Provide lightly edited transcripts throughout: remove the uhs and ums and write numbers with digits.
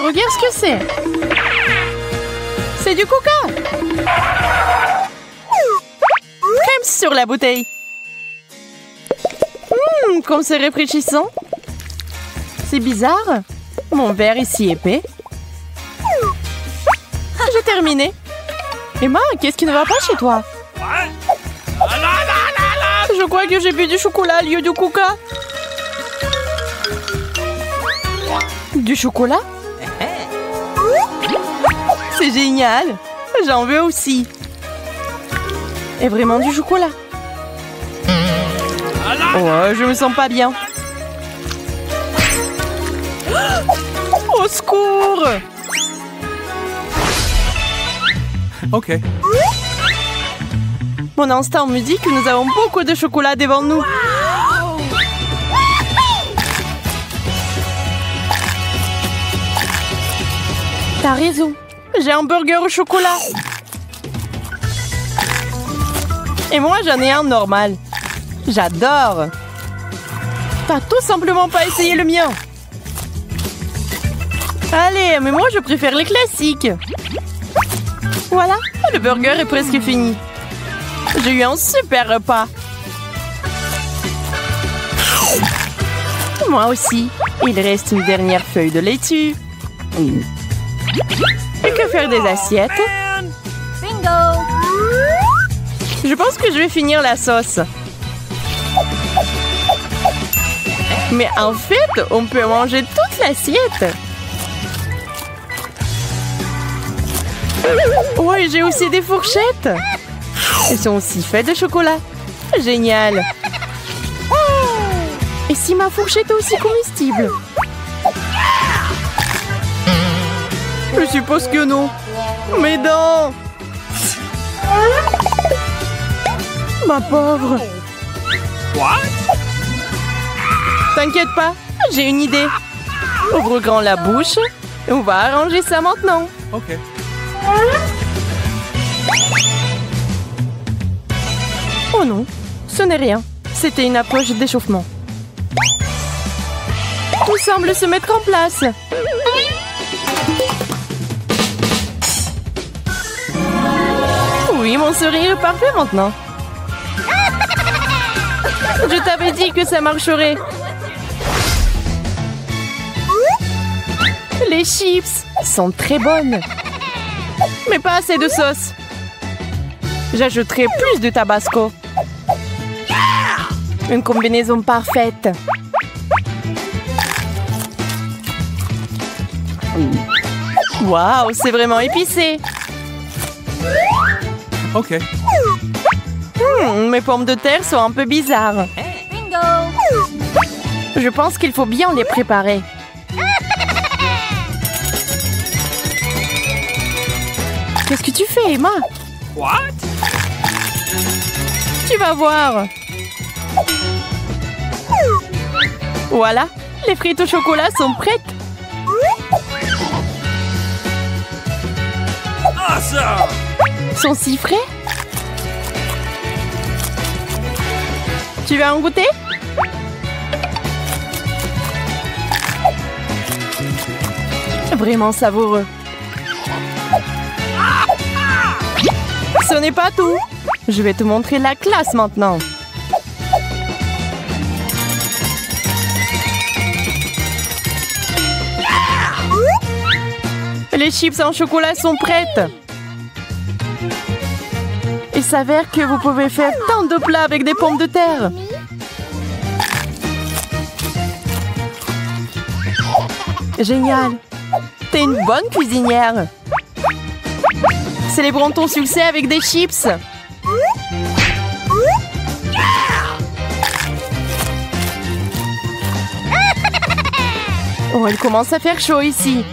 regarde ce que c'est. C'est du coca. Crème sur la bouteille. Comme c'est rafraîchissant. C'est bizarre. Mon verre est si épais. J'ai terminé. Emma, qu'est-ce qui ne va pas chez toi? Je crois que j'ai bu du chocolat au lieu du coca. Du chocolat? C'est génial. J'en veux aussi. Et vraiment du chocolat. Oh, je me sens pas bien. Au secours! Ok. Mon instinct me dit que nous avons beaucoup de chocolat devant nous. T'as raison. J'ai un burger au chocolat. Et moi, j'en ai un normal. J'adore. T'as tout simplement pas essayé le mien. Allez, mais moi, je préfère les classiques. Voilà, le burger est presque fini. J'ai eu un super repas. Moi aussi. Il reste une dernière feuille de laitue. Et que faire des assiettes? Bingo! Je pense que je vais finir la sauce. Mais en fait, on peut manger toute l'assiette. Oui, j'ai aussi des fourchettes. Elles sont aussi faites de chocolat. Génial. Et si ma fourchette est aussi comestible? Je suppose que non. Mes dents. Ma pauvre. T'inquiète pas, j'ai une idée. Ouvre grand la bouche et on va arranger ça maintenant. Ok. Oh non, ce n'est rien. C'était une approche d'échauffement. Tout semble se mettre en place. Oui, mon sourire est parfait maintenant. Je t'avais dit que ça marcherait. Les chips sont très bonnes. Mais pas assez de sauce. J'ajouterai plus de tabasco. Une combinaison parfaite. Waouh, c'est vraiment épicé. Ok. Mes pommes de terre sont un peu bizarres. Bingo! Je pense qu'il faut bien les préparer. Qu'est-ce que tu fais, Emma? What? Tu vas voir. Voilà, les frites au chocolat sont prêtes. Awesome! Sont si frais. Tu veux en goûter? Vraiment savoureux. Ce n'est pas tout. Je vais te montrer la classe maintenant. Les chips en chocolat sont prêtes. Il s'avère que vous pouvez faire tant de plats avec des pommes de terre. Génial. T'es une bonne cuisinière. Célébrons ton succès avec des chips. Oh, il commence à faire chaud ici.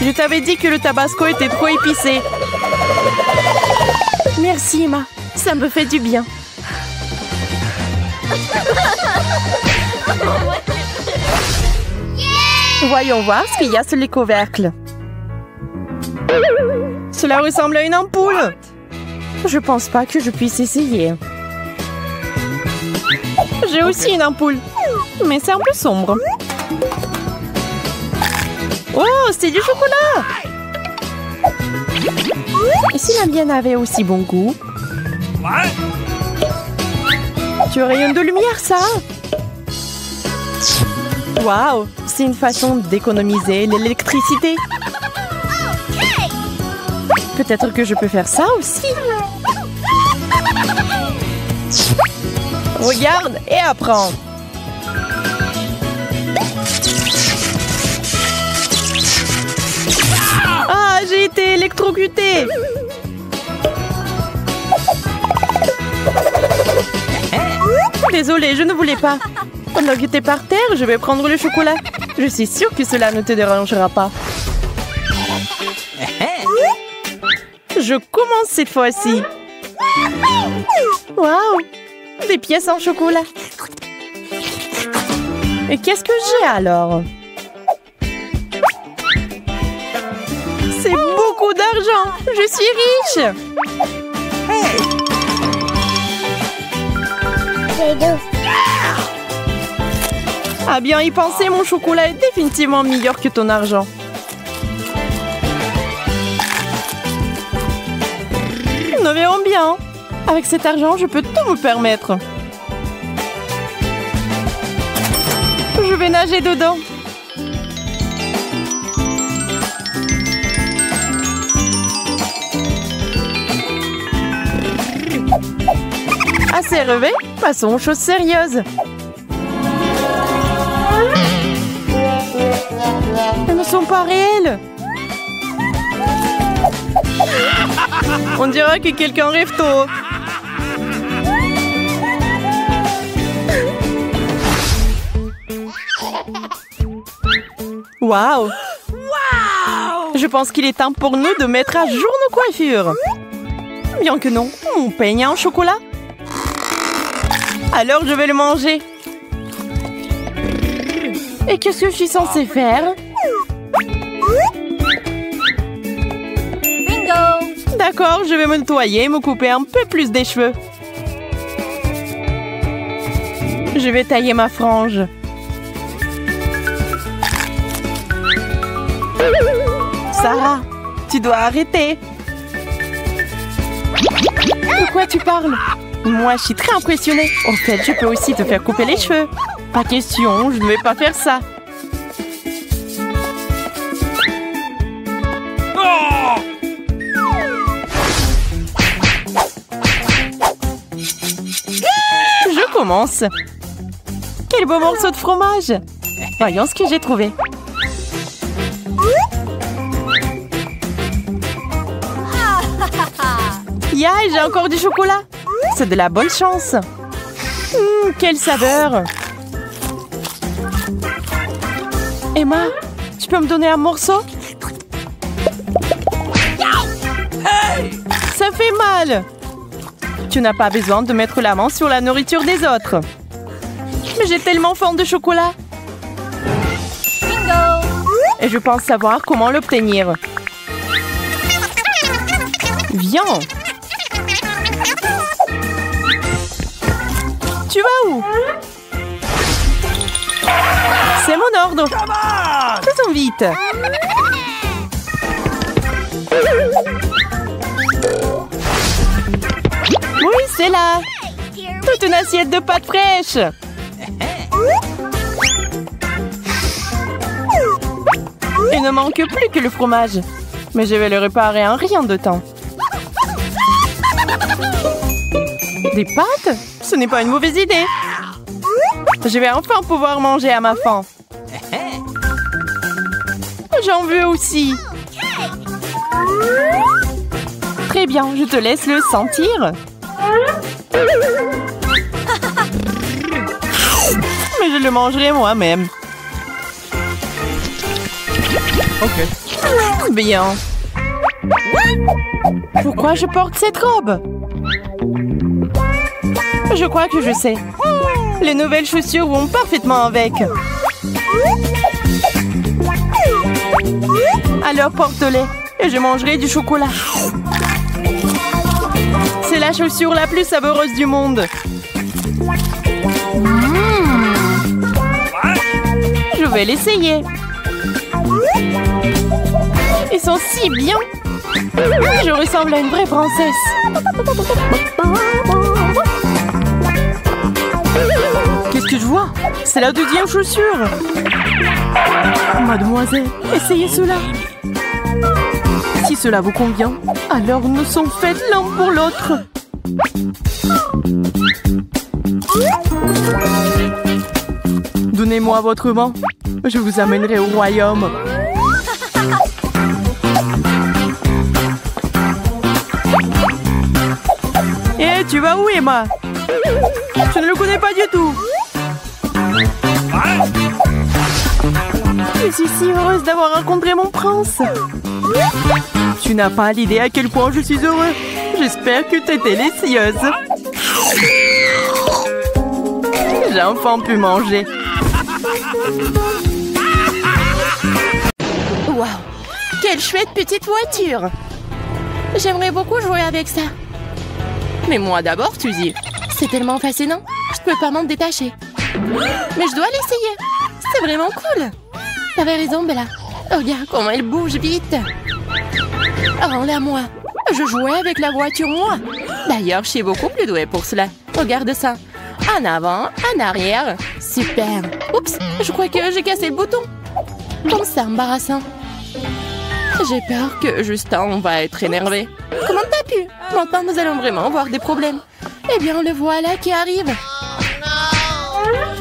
Je t'avais dit que le tabasco était trop épicé. Merci, Emma. Ça me fait du bien. Voyons voir ce qu'il y a sur les couvercles. Cela ressemble à une ampoule. Je pense pas que je puisse essayer. J'ai aussi une ampoule. Mais c'est un peu sombre. Oh, c'est du chocolat! Et si la mienne avait aussi bon goût? What? Tu rayonnes de lumière, ça! Waouh! C'est une façon d'économiser l'électricité. Peut-être que je peux faire ça aussi. Regarde et apprends. Ah, j'ai été électrocutée. Désolée, je ne voulais pas. Pendant que t'es par terre, je vais prendre le chocolat. Je suis sûre que cela ne te dérangera pas. Je commence cette fois-ci. Waouh! Des pièces en chocolat. Et qu'est-ce que j'ai alors? C'est beaucoup d'argent! Je suis riche! Ah bien y penser, mon chocolat est définitivement meilleur que ton argent. Nous verrons bien. Avec cet argent, je peux tout me permettre. Je vais nager dedans. Assez rêvé, passons aux choses sérieuses. Elles ne sont pas réelles. On dirait que quelqu'un rêve tôt. Waouh! Je pense qu'il est temps pour nous de mettre à jour nos coiffures. Bien que non, mon peigne en chocolat. Alors je vais le manger. Et qu'est-ce que je suis censée faire? Bingo! D'accord, je vais me nettoyer et me couper un peu plus des cheveux. Je vais tailler ma frange. Sarah, tu dois arrêter. De quoi tu parles? Moi, je suis très impressionnée. En fait, je peux aussi te faire couper les cheveux. Pas question, je ne vais pas faire ça. Oh! Je commence. Quel beau morceau de fromage. Voyons ce que j'ai trouvé. Ya, j'ai encore du chocolat. C'est de la bonne chance. Quelle saveur. Emma, tu peux me donner un morceau? Ça fait mal. Tu n'as pas besoin de mettre la main sur la nourriture des autres. Mais j'ai tellement faim de chocolat. Bingo! Et je pense savoir comment l'obtenir. Viens. Tu vas où? C'est mon ordre. Come on! Faisons vite. Oui, c'est là. Toute une assiette de pâtes fraîches. Il ne manque plus que le fromage. Mais je vais le réparer en rien de temps. Des pâtes? Ce n'est pas une mauvaise idée. Je vais enfin pouvoir manger à ma faim. J'en veux aussi. Très bien, je te laisse le sentir. Mais je le mangerai moi-même. Ok. Bien. Pourquoi je porte cette robe? Je crois que je sais. Les nouvelles chaussures vont parfaitement avec. Alors porte-les et je mangerai du chocolat. C'est la chaussure la plus savoureuse du monde. vais l'essayer. Ils sont si bien. Je ressemble à une vraie princesse. Qu'est-ce que je vois? C'est la deuxième chaussure. Mademoiselle, essayez cela. Si cela vous convient, alors nous sommes faites l'un pour l'autre. Donnez-moi votre main. Je vous amènerai au royaume. Eh, tu vas où, Emma? Je ne le connais pas du tout. Je suis si heureuse d'avoir rencontré mon prince. Tu n'as pas l'idée à quel point je suis heureux. J'espère que tu es délicieuse. J'ai enfin pu manger. Waouh! Quelle chouette petite voiture! J'aimerais beaucoup jouer avec ça. Mais moi d'abord, Suzy. C'est tellement fascinant. Je ne peux pas m'en détacher. Mais je dois l'essayer. C'est vraiment cool. T'avais raison, Bella. Regarde comment elle bouge vite. Rends-la moi. Je jouais avec la voiture, moi. D'ailleurs, je suis beaucoup plus douée pour cela. Regarde ça. En avant, en arrière. Super. Oups, je crois que j'ai cassé le bouton. Comme ça, embarrassant. J'ai peur que Justin va être énervé. Comment t'as pu? Maintenant, nous allons vraiment avoir des problèmes. Eh bien, le voilà qui arrive.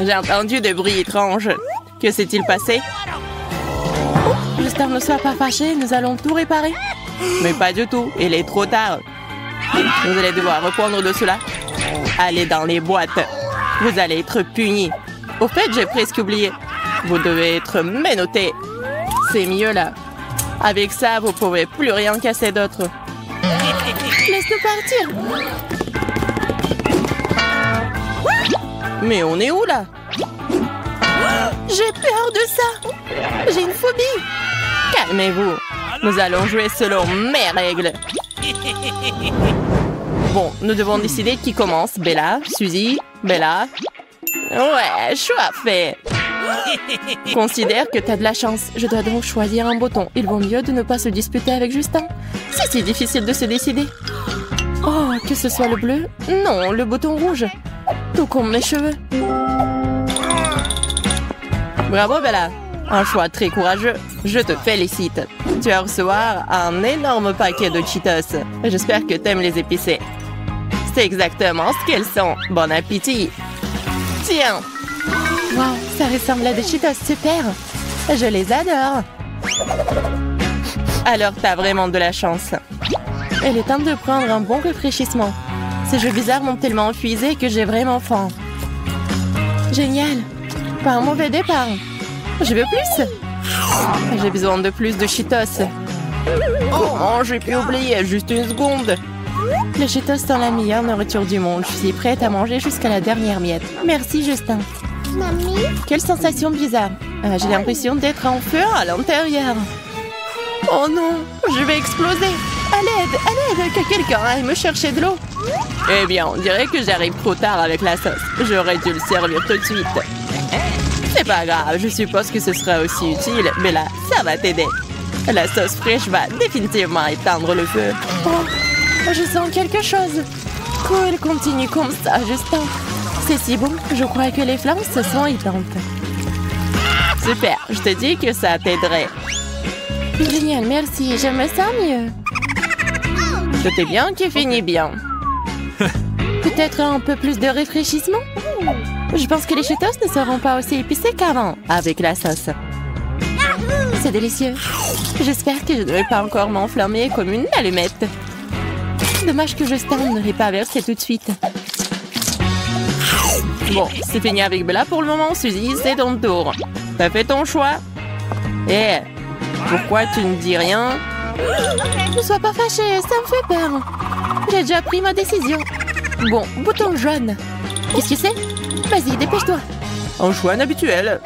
J'ai entendu des bruits étranges. Que s'est-il passé? Oh, Justin, ne sois pas fâché, nous allons tout réparer. Mais pas du tout, il est trop tard. Vous allez devoir reprendre de cela. Allez dans les boîtes. Vous allez être punis. Au fait, j'ai presque oublié. Vous devez être menottés. C'est mieux là. Avec ça, vous pouvez plus rien casser d'autre. Laisse-nous partir. Mais on est où là? J'ai peur de ça. J'ai une phobie. Calmez-vous. Nous allons jouer selon mes règles. Bon, nous devons décider qui commence. Bella, Suzy, Bella. Ouais, choix fait. Considère que t'as de la chance. Je dois donc choisir un bouton. Il vaut mieux de ne pas se disputer avec Justin. C'est si difficile de se décider. Oh, que ce soit le bleu? Non, le bouton rouge. Tout comme mes cheveux. Bravo, Bella. Un choix très courageux. Je te félicite. Tu vas recevoir un énorme paquet de Cheetos. J'espère que t'aimes les épicés. C'est exactement ce qu'elles sont. Bon appétit. Tiens. Wow, ça ressemble à des Cheetos super. Je les adore. Alors, t'as vraiment de la chance. Il est temps de prendre un bon rafraîchissement. Ces jeux bizarres m'ont tellement épuisé que j'ai vraiment faim. Génial. Pas un mauvais départ. Je veux plus. J'ai besoin de plus de Cheetos. Comment j'ai pu oublier? Juste une seconde. Les Cheetos sont la meilleure nourriture du monde. Je suis prête à manger jusqu'à la dernière miette. Merci, Justin. Mamie? Quelle sensation bizarre. J'ai l'impression d'être en feu à l'intérieur. Oh non, je vais exploser. À l'aide, que quelqu'un aille me chercher de l'eau. Eh bien, on dirait que j'arrive trop tard avec la sauce. J'aurais dû le servir tout de suite. C'est pas grave, je suppose que ce sera aussi utile. Mais là, ça va t'aider. La sauce fraîche va définitivement éteindre le feu. Oh, je sens quelque chose. Cool, continue comme ça, Justin. C'est si bon, je crois que les flammes se sont éteintes. Super, je te dis que ça t'aiderait. Génial, merci, je me sens mieux. Tout est bien qui finit bien. Peut-être un peu plus de rafraîchissement? Je pense que les Cheetos ne seront pas aussi épicés qu'avant, avec la sauce. C'est délicieux. J'espère que je ne vais pas encore m'enflammer comme une allumette. Dommage que Justin n'aurait pas versé tout de suite. Bon, c'est fini avec Bella pour le moment, Suzy, c'est ton tour. T'as fait ton choix? Eh, pourquoi tu ne dis rien? Ne sois pas fâchée, ça me fait peur. J'ai déjà pris ma décision. Bon, bouton jaune. Qu'est-ce que c'est? Vas-y, dépêche-toi. Un choix inhabituel.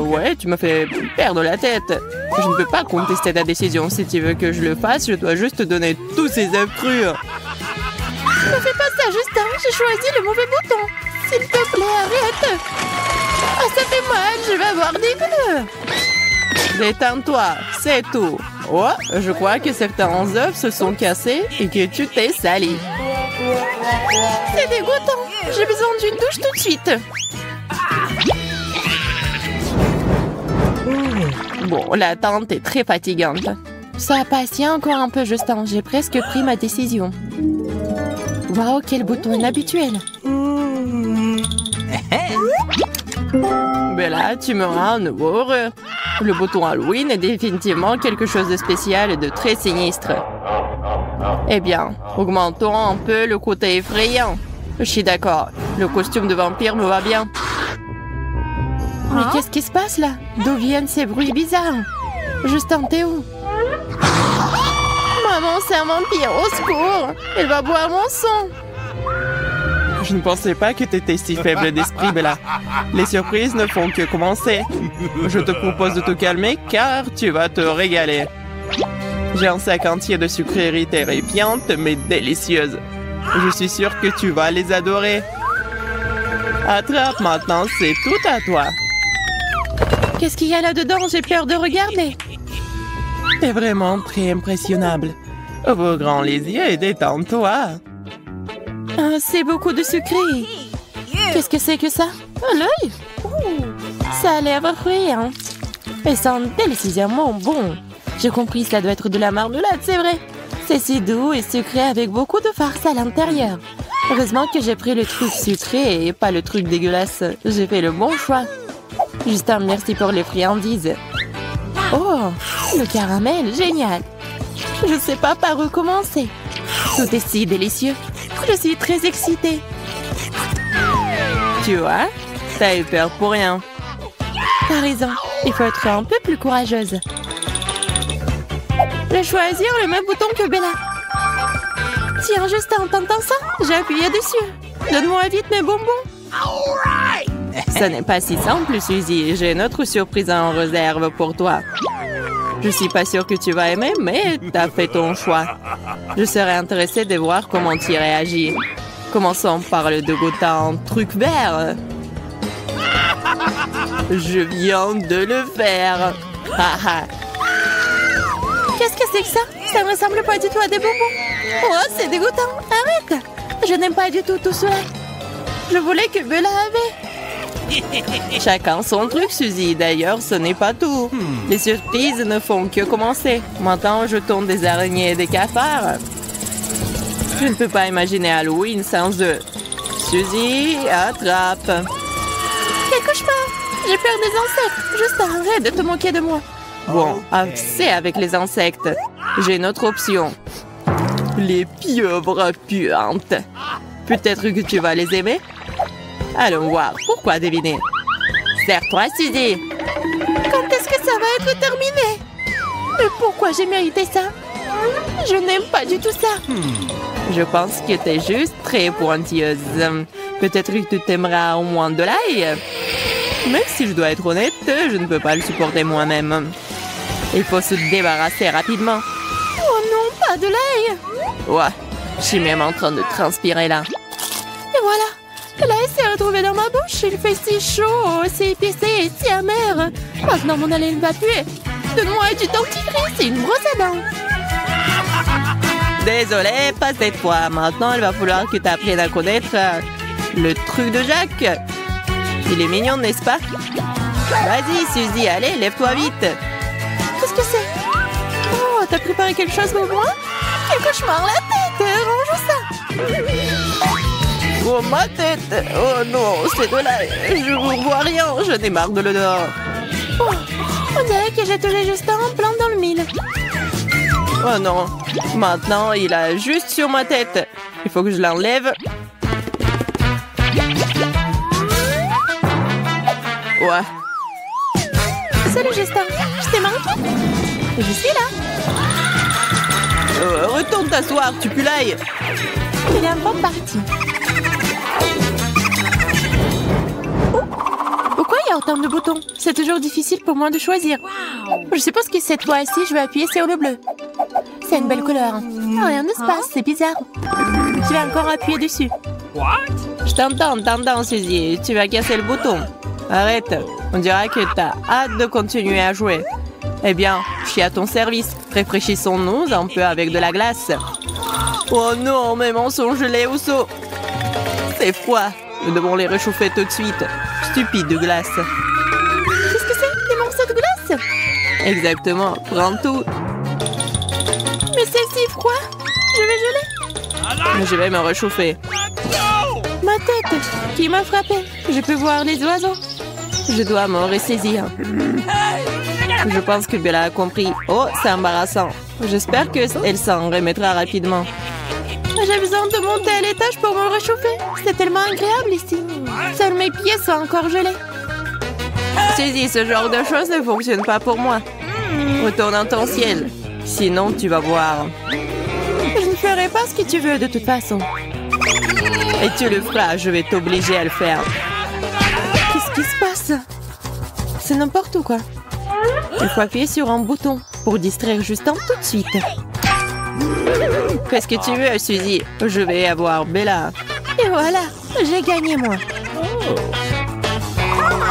Ouais, tu m'as fait perdre la tête. Je ne peux pas contester ta décision. Si tu veux que je le fasse, je dois juste te donner tous ces œufs crus. Ne fais pas ça, Justin. J'ai choisi le mauvais bouton. S'il te plaît, arrête. Ah, ça fait mal. Je vais avoir des bleus. Détends-toi, c'est tout. Oh, je crois que certains œufs se sont cassés et que tu t'es sali. C'est dégoûtant. J'ai besoin d'une douche tout de suite. Bon, l'attente est très fatigante. Ça patiente encore un peu, Justin. J'ai presque pris ma décision. Waouh, quel bouton inhabituel. Bella, tu me rends à nouveau heureux. Le bouton Halloween est définitivement quelque chose de spécial et de très sinistre. Eh bien, augmentons un peu le côté effrayant. Je suis d'accord. Le costume de vampire me va bien. Mais qu'est-ce qui se passe là? D'où viennent ces bruits bizarres? Justin, t'es où? Maman, c'est un vampire, au secours! Il va boire mon sang! Je ne pensais pas que t'étais si faible d'esprit, Bella. Les surprises ne font que commencer. Je te propose de te calmer car tu vas te régaler. J'ai un sac entier de sucreries terrifiantes mais délicieuses. Je suis sûre que tu vas les adorer. Attrape maintenant, c'est tout à toi. Qu'est-ce qu'il y a là-dedans? J'ai peur de regarder. C'est vraiment très impressionnable. Ouvre grand les yeux et détends-toi. Ah, c'est beaucoup de sucré. Qu'est-ce que c'est que ça? Oh, l'œil? Ça a l'air effrayant. Elles sentent délicieusement bon. J'ai compris, ça doit être de la marmelade, c'est vrai. C'est si doux et sucré avec beaucoup de farce à l'intérieur. Heureusement que j'ai pris le truc sucré et pas le truc dégueulasse. J'ai fait le bon choix. Justin, merci pour les friandises. Oh, le caramel, génial. Je ne sais pas par où commencer. Tout est si délicieux. Je suis très excitée. Tu vois, t'as eu peur pour rien. T'as raison, il faut être un peu plus courageuse. Je vais choisir le même bouton que Bella. Tiens, Justin, t'entends ça? J'ai appuyé dessus. Donne-moi vite mes bonbons. Ce n'est pas si simple, Suzy. J'ai une autre surprise en réserve pour toi. Je suis pas sûre que tu vas aimer, mais t'as fait ton choix. Je serais intéressée de voir comment tu réagis. Commençons par le dégoûtant truc vert. Je viens de le faire. Qu'est-ce que c'est que ça? Ça ne ressemble pas du tout à des bonbons. Oh, c'est dégoûtant. Arrête. Je n'aime pas du tout cela. Je voulais que Bella avait. Chacun son truc, Suzy. D'ailleurs, ce n'est pas tout. Les surprises ne font que commencer. Maintenant, je tourne des araignées et des cafards. Je ne peux pas imaginer Halloween sans eux. Suzy, attrape. Quel cauchemar! J'ai peur des insectes. Juste arrête de te moquer de moi. Bon, assez avec les insectes. J'ai une autre option. Les pieuvres puantes. Peut-être que tu vas les aimer? Allons voir. Pourquoi deviner? Serre-toi, Suzy. Quand est-ce que ça va être terminé? Mais pourquoi j'ai mérité ça? Je n'aime pas du tout ça. Je pense que t'es juste très pointilleuse. Peut-être que tu t'aimeras au moins de l'ail. Même si je dois être honnête, je ne peux pas le supporter moi-même. Il faut se débarrasser rapidement. Oh non, pas de l'ail! Ouais, je suis même en train de transpirer là. Et voilà, l'ail s'est retrouvé dans ma bouche. Il fait si chaud, c'est épicé et si amer. Maintenant, mon haleine va puer. Donne-moi du dentifrice et une brosse à dents. Désolée, pas cette fois. Maintenant, il va falloir que tu apprennes à connaître le truc de Jacques. Il est mignon, n'est-ce pas? Vas-y, Suzy, allez, lève-toi vite. Qu'est-ce que c'est? Oh, t'as préparé quelque chose pour moi? Quel cauchemar, la tête! Range ça! Oh, ma tête! Oh non, c'est de l'ail! Je ne vois rien, je n'ai marre de l'odeur. Oh, on dirait que j'ai touché Justin en plein dans le mille. Oh non, maintenant il a juste sur ma tête. Il faut que je l'enlève. Ouais. Salut Justin, je t'ai manqué. Je suis là. Retourne t'asseoir, tu pues l'ail. Il est un bon parti. Oh, pourquoi il y a autant de boutons? C'est toujours difficile pour moi de choisir. Je suppose que cette fois-ci, je vais appuyer sur le bleu. C'est une belle couleur. Rien ne se passe, c'est bizarre. Tu vas encore appuyer dessus. What? Je t'entends, Suzy. Tu vas casser le bouton. Arrête. On dirait que t'as hâte de continuer à jouer. Eh bien, je suis à ton service. Rafraîchissons-nous un peu avec de la glace. Oh non, mes mains sont gelées au seau. C'est froid. Nous devons les réchauffer tout de suite. Stupide de glace. Qu'est-ce que c'est? Des morceaux de glace? Exactement. Prends tout. Mais c'est si froid. Je vais geler. Je vais me réchauffer. Ma tête. Qui m'a frappé? Je peux voir les oiseaux. Je dois me ressaisir. Je pense que Bella a compris. Oh, c'est embarrassant. J'espère qu'elle s'en remettra rapidement. J'ai besoin de monter à l'étage pour me réchauffer. C'est tellement agréable ici. Seuls mes pieds sont encore gelés. Suzy, ce genre de choses ne fonctionne pas pour moi. Retourne dans ton ciel. Sinon, tu vas voir. Je ne ferai pas ce que tu veux de toute façon. Et tu le feras, je vais t'obliger à le faire. Qu'est-ce qui se passe? C'est n'importe quoi. Il faut appuyer sur un bouton pour distraire Justin tout de suite. Qu'est-ce que tu veux, Suzy? Je vais avoir Bella. Et voilà, j'ai gagné moi.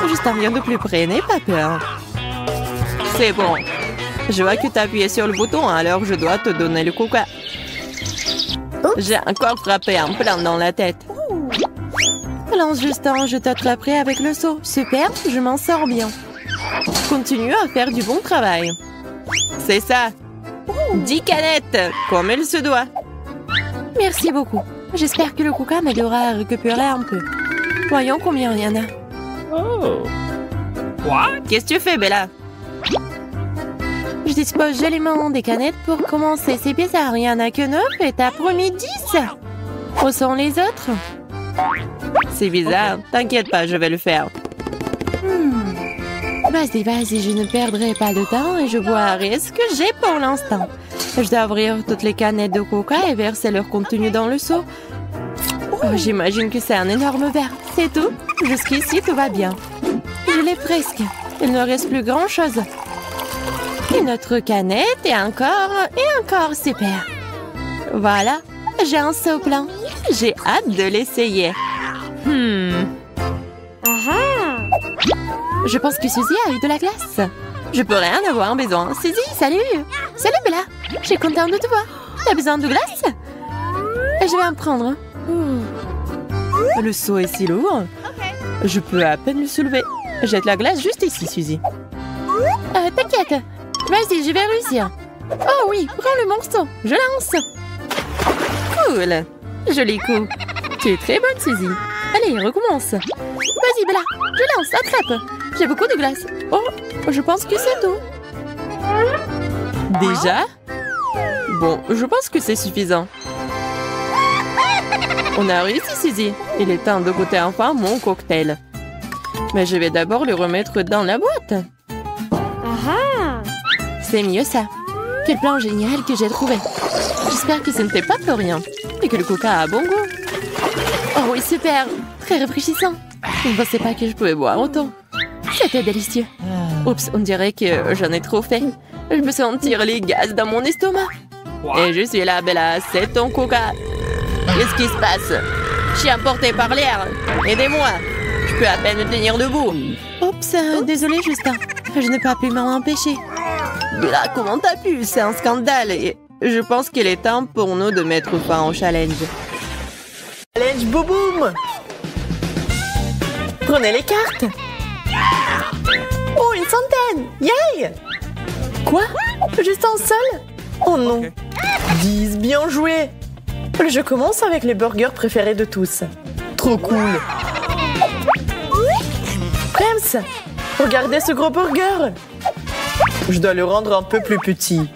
Justin vient de plus près, n'aie pas peur. C'est bon. Je vois que tu as appuyé sur le bouton, alors je dois te donner le coca. J'ai encore frappé en plein dans la tête. Lance Justin, je t'attraperai avec le seau. Super, je m'en sors bien. Continue à faire du bon travail. C'est ça. 10 canettes, comme il se doit. Merci beaucoup. J'espère que le coca m'aidera à récupérer un peu. Voyons combien il y en a. Oh. Quoi? Qu'est-ce que tu fais, Bella? Je dispose joliment des canettes pour commencer. C'est bizarre, il n'y en a que 9 et t'as promis 10. Où sont les autres? C'est bizarre. T'inquiète pas, je vais le faire. Vas-y, vas-y, je ne perdrai pas de temps et je boirai ce que j'ai pour l'instant. Je dois ouvrir toutes les canettes de coca et verser leur contenu dans le seau. Oh, j'imagine que c'est un énorme verre. C'est tout. Jusqu'ici, tout va bien. Je l'ai presque. Il ne reste plus grand-chose. Une autre canette et encore, super. Voilà, j'ai un seau plein. J'ai hâte de l'essayer. Je pense que Suzy a eu de la glace. Je pourrais en avoir besoin. Suzy, salut. Salut Bella. Je suis contente de te voir. T'as besoin de glace? Je vais en prendre. Le seau est si lourd. Je peux à peine le soulever. Jette la glace juste ici, Suzy. T'inquiète. Vas-y, je vais réussir. Oh oui, prends le morceau. Je lance. Cool. Joli coup. Tu es très bonne, Suzy. Allez, recommence. Vas-y, Bella. Je lance, attrape. J'ai beaucoup de glace. Oh, je pense que c'est tout. Déjà? Bon, je pense que c'est suffisant. On a réussi, Suzy. Il est temps de goûter enfin mon cocktail. Mais je vais d'abord le remettre dans la boîte. C'est mieux ça. Quel plan génial que j'ai trouvé. J'espère que ce n'était pas pour rien. Et que le coca a bon goût. Oh oui, super. Très rafraîchissant. Je ne pensais pas que je pouvais boire autant. C'était délicieux. Oups, on dirait que j'en ai trop fait. Je peux sentir les gaz dans mon estomac. Et je suis là, Bella. C'est ton coca. Qu'est-ce qui se passe? Je suis emportée par l'air. Aidez-moi. Je peux à peine me tenir debout. Oups, désolé, Justin. Je n'ai pas pu m'en empêcher. Bella, comment t'as pu? C'est un scandale. Et je pense qu'il est temps pour nous de mettre fin au challenge. Challenge Boum! Prenez les cartes. Oh, une centaine! Yay! Quoi? Juste un seul? Oh non! 10, bien joué! Je commence avec les burgers préférés de tous. Trop cool! Prems! Regardez ce gros burger! Je dois le rendre un peu plus petit.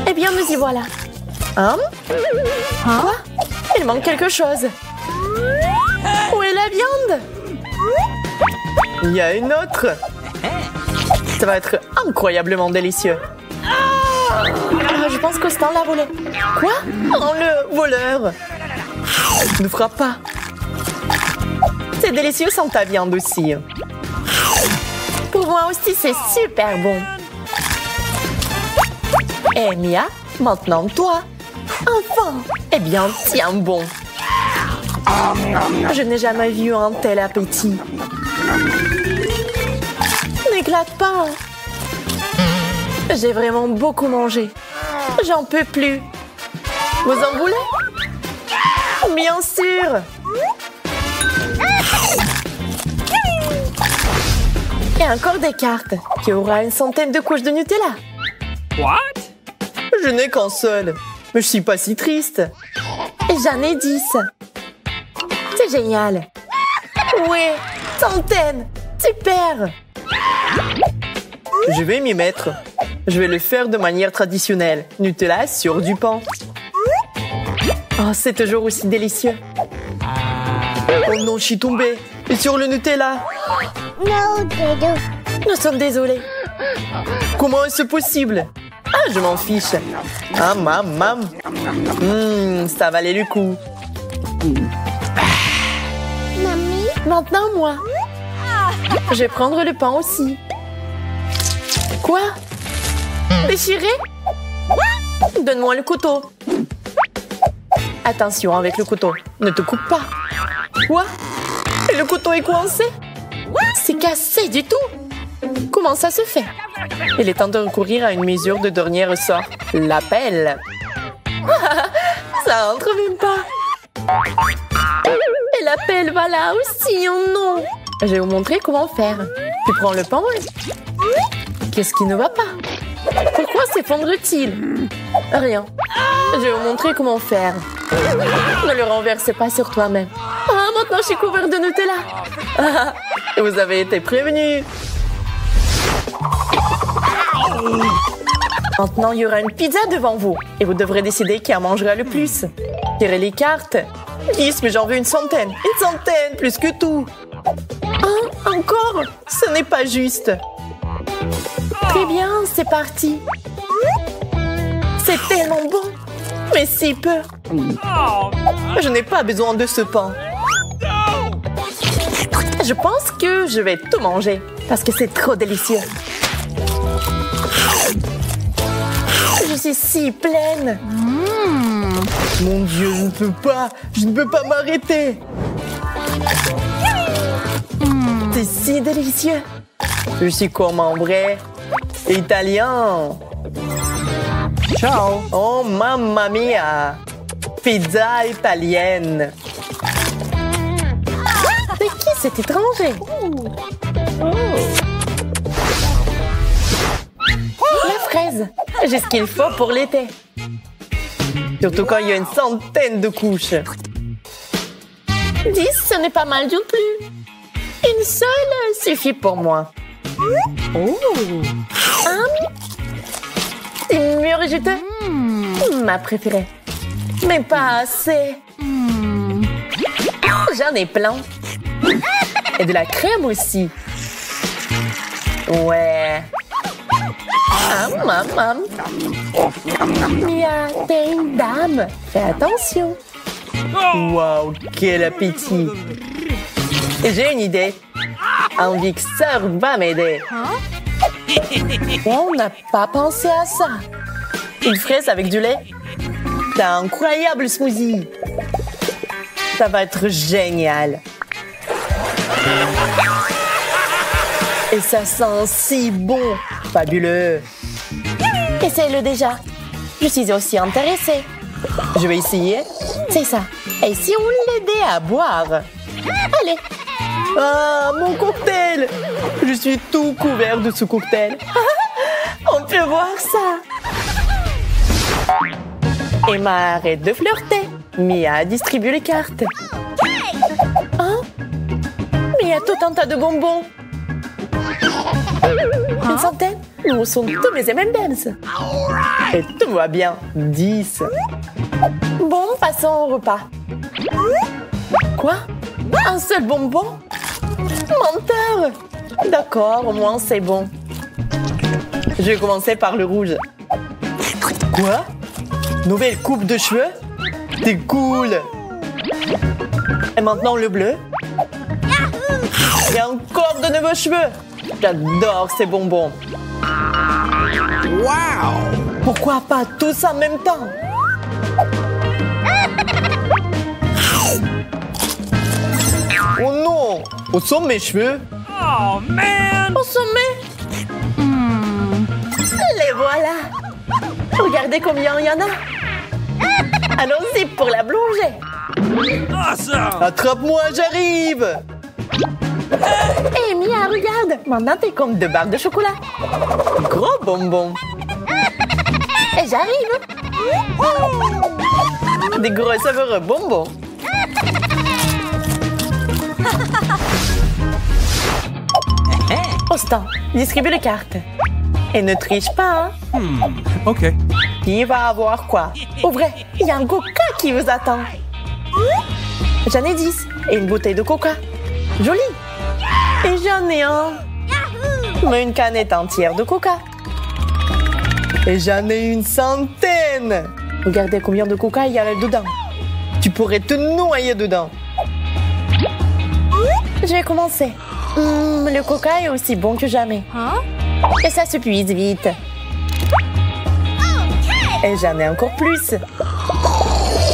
Eh bien, nous y voilà. Hein? Quoi? Il manque quelque chose. Où est la viande? Il y a une autre. Ça va être incroyablement délicieux. Je pense qu'Austin l'a volé. Quoi? Oh, le voleur! Ne frappe pas. C'est délicieux sans ta viande aussi. Pour moi aussi, c'est super bon. Eh, Mia, maintenant toi. Enfin! Eh bien, tiens bon. Je n'ai jamais vu un tel appétit. N'éclate pas. J'ai vraiment beaucoup mangé. J'en peux plus. Vous en voulez? Bien sûr. Et encore des cartes qui aura une centaine de couches de Nutella. What? Je n'ai qu'un seul. Mais je suis pas si triste. Et j'en ai 10. C'est génial. Oui, centaines. Super. Je vais m'y mettre. Je vais le faire de manière traditionnelle. Nutella sur du pain. Oh, c'est toujours aussi délicieux. Oh non, je suis tombée. Et sur le Nutella. Nous sommes désolés. Comment est-ce possible? Ah, je m'en fiche. Ah, mam. Ça valait le coup. Maintenant, moi. Je vais prendre le pain aussi. Quoi? Déchiré? Donne-moi le couteau. Attention avec le couteau. Ne te coupe pas. Quoi? Et le couteau est coincé? C'est cassé du tout. Comment ça se fait? Il est temps de recourir à une mesure de dernier ressort. La pelle. Ça entre même pas. Et la pelle va là aussi, oh non. Je vais vous montrer comment faire. Tu prends le pain. Qu'est-ce qui ne va pas? Pourquoi s'effondre-t-il? Rien. Je vais vous montrer comment faire. Ne le renversez pas sur toi-même. Ah, maintenant je suis couvert de Nutella. Ah, vous avez été prévenus. Maintenant, il y aura une pizza devant vous. Et vous devrez décider qui en mangera le plus. Tirez les cartes. 10, mais j'en veux une centaine. Une centaine, plus que tout. Ah, encore? Ce n'est pas juste. Très bien, c'est parti. C'est tellement bon. Mais si peu. Je n'ai pas besoin de ce pain. Je pense que je vais tout manger. Parce que c'est trop délicieux. Je suis si pleine. Mon Dieu, je ne peux pas. Je ne peux pas m'arrêter. C'est si délicieux. Je suis comme un vrai italien. Ciao. Oh, mamma mia. Pizza italienne. C'est qui cet étranger? La fraise. J'ai ce qu'il faut pour l'été. Surtout quand il y a une centaine de couches. 10, ce n'est pas mal du plus. Une seule suffit pour moi. Oh. C'est mûr et juteux. Ma préférée. Mais pas assez. J'en ai plein. Et de la crème aussi. Ouais. Maman. Mia, t'es une dame. Fais attention. Wow, quel appétit. J'ai une idée. Un mixeur va m'aider. On n'a pas pensé à ça. Une fraise avec du lait. C'est un incroyable smoothie. Ça va être génial. Et ça sent si bon. Fabuleux. Essaye-le déjà. Je suis aussi intéressée. Je vais essayer. C'est ça. Et si on l'aidait à boire? Allez. Ah, mon cocktail. Je suis tout couvert de ce cocktail. On peut voir ça. Emma arrête de flirter. Mia distribue les cartes. Hein? Mais il y a tout un tas de bonbons. Une centaine? Nous sommes tous les M&M's. Et tout va bien. 10. Bon, passons au repas. Quoi? Un seul bonbon? Menteur! D'accord, au moins c'est bon. Je vais commencer par le rouge. Quoi? Nouvelle coupe de cheveux? C'est cool! Et maintenant le bleu? Il y a encore de nouveaux cheveux! J'adore ces bonbons! Wow! Pourquoi pas tous en même temps? Oh non! Où sont mes cheveux? Oh, man! Au sommet. Les voilà. Regardez combien il y en a. Allons-y pour la plonger. Awesome! Attrape-moi, j'arrive! Hé, Mia, regarde. Maintenant, t'es comme 2 barres de chocolat. Gros bonbons. Et j'arrive. Des gros savoureux bonbons. Austin, distribue les cartes. Et ne triche pas, hein. OK. Qui va avoir quoi? Ouvrez, il y a un coca qui vous attend. J'en ai 10 et une bouteille de coca. Joli. Et j'en ai un. Mais une canette entière de coca. Et j'en ai une centaine. Regardez combien de coca il y a là-dedans. Tu pourrais te noyer dedans. Je vais commencer. Le coca est aussi bon que jamais. Et ça se puise vite. Et j'en ai encore plus.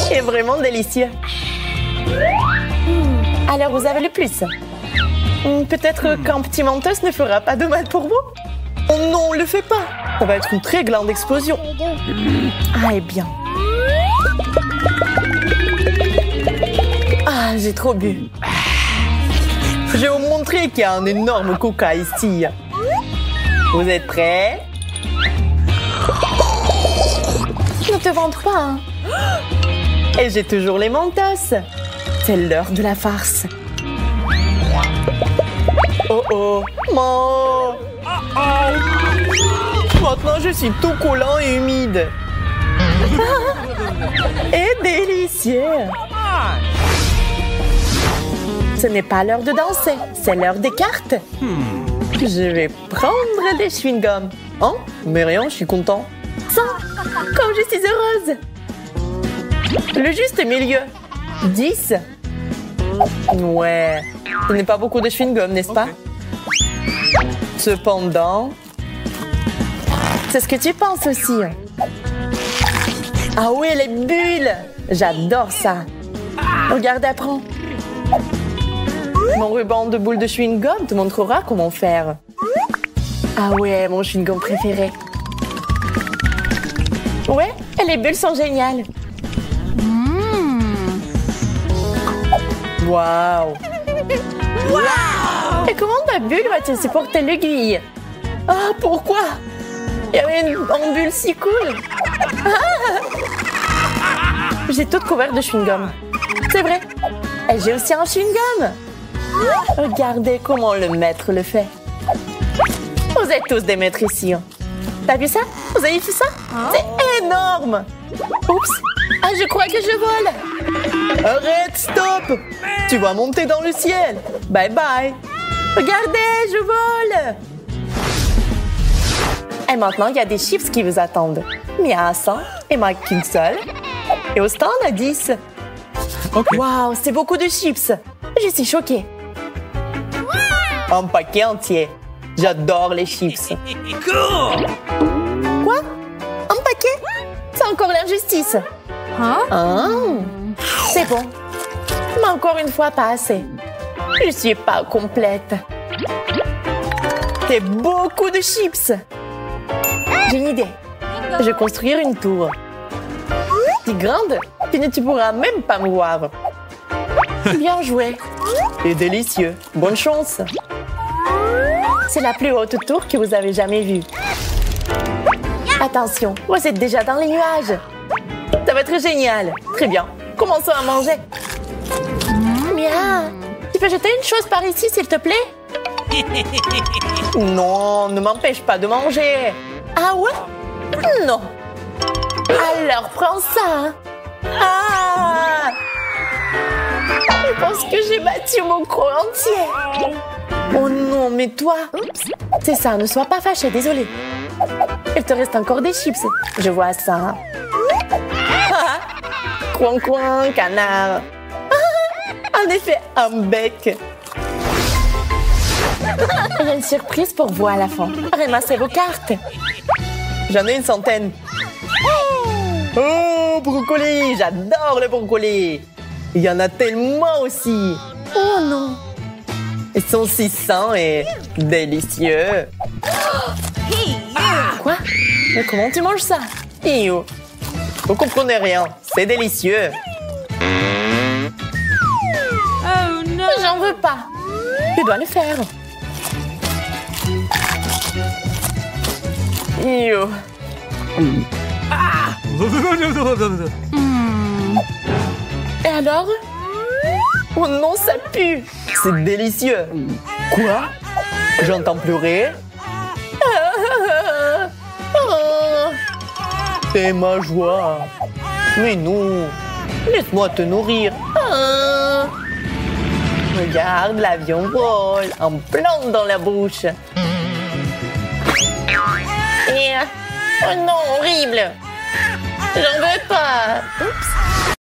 C'est vraiment délicieux. Alors vous avez le plus. Peut-être qu'un petit mentos ne fera pas de mal pour vous. Oh non, le fais pas. Ça va être une très grande explosion. Ah, eh bien. Ah, j'ai trop bu. Je vais vous montrer qu'il y a un énorme coca ici. Vous êtes prêts? Ne te vante pas, hein. Et j'ai toujours les mentos. C'est l'heure de la farce. Oh oh, mon. Maintenant, je suis tout collant et humide. Et délicieux. Ce n'est pas l'heure de danser, c'est l'heure des cartes. Je vais prendre des chewing-gums. Hein? Mais rien, je suis content. Ça, comme je suis heureuse. Le juste milieu. 10. Ouais. Ce n'est pas beaucoup de chewing-gum, n'est-ce pas? Cependant... C'est ce que tu penses aussi. Ah oui, les bulles! J'adore ça. Regarde, apprends. Mon ruban de boules de chewing-gum te montrera comment faire. Ah ouais, mon chewing-gum préféré. Ouais, et les bulles sont géniales. Waouh! Et comment ta bulle va-t-elle supporter l'aiguille? Ah, pourquoi? Il y avait une bulle si cool. J'ai toute couverte de chewing-gum. C'est vrai. Et j'ai aussi un chewing-gum. Regardez comment le maître le fait. Vous êtes tous des maîtres ici. T'as vu ça? Vous avez vu ça? C'est énorme. Oups. Ah, je crois que je vole. Arrête, stop! Tu vas monter dans le ciel. Bye bye. Regardez, je vole. Et maintenant, il y a des chips qui vous attendent. Mia a 100 et Mike qu'une seule. Et au stand, à 10. OK. Waouh, c'est beaucoup de chips. Je suis choquée. Un paquet entier. J'adore les chips. Cool! Quoi? Un paquet? C'est encore l'injustice. Ah, c'est bon. Mais encore une fois, pas assez. Je suis pas complète. C'est beaucoup de chips. J'ai une idée. Je vais construire une tour. Si grande que tu ne pourras même pas me voir. Bien joué. Et délicieux. Bonne chance. C'est la plus haute tour que vous avez jamais vue. Attention, vous êtes déjà dans les nuages. Ça va être génial. Très bien. Commençons à manger. Mia, tu peux jeter une chose par ici, s'il te plaît? Non, ne m'empêche pas de manger. Ah ouais? Non. Alors, prends ça. Ah! Je pense que j'ai battu mon croc entier. Oh non, mais toi... C'est ça, ne sois pas fâché, désolé. Il te reste encore des chips. Je vois ça. Coin, coin, canard. En effet, un bec. Il y a une surprise pour vous à la fin. Ramassez vos cartes. J'en ai une centaine. Oh, brocoli! J'adore le brocoli! Il y en a tellement aussi. Oh non. Ils sont si sains et délicieux. Quoi? Mais comment tu manges ça? Iou. Vous comprenez rien. C'est délicieux. J'en veux pas. Tu dois le faire. Iou. Et alors? Oh non, ça pue. C'est délicieux. Quoi? J'entends pleurer. C'est ma joie. Mais non. Laisse-moi te nourrir. Regarde, l'avion vole. En plante dans la bouche. Et... Oh non, horrible. J'en veux pas. Oups.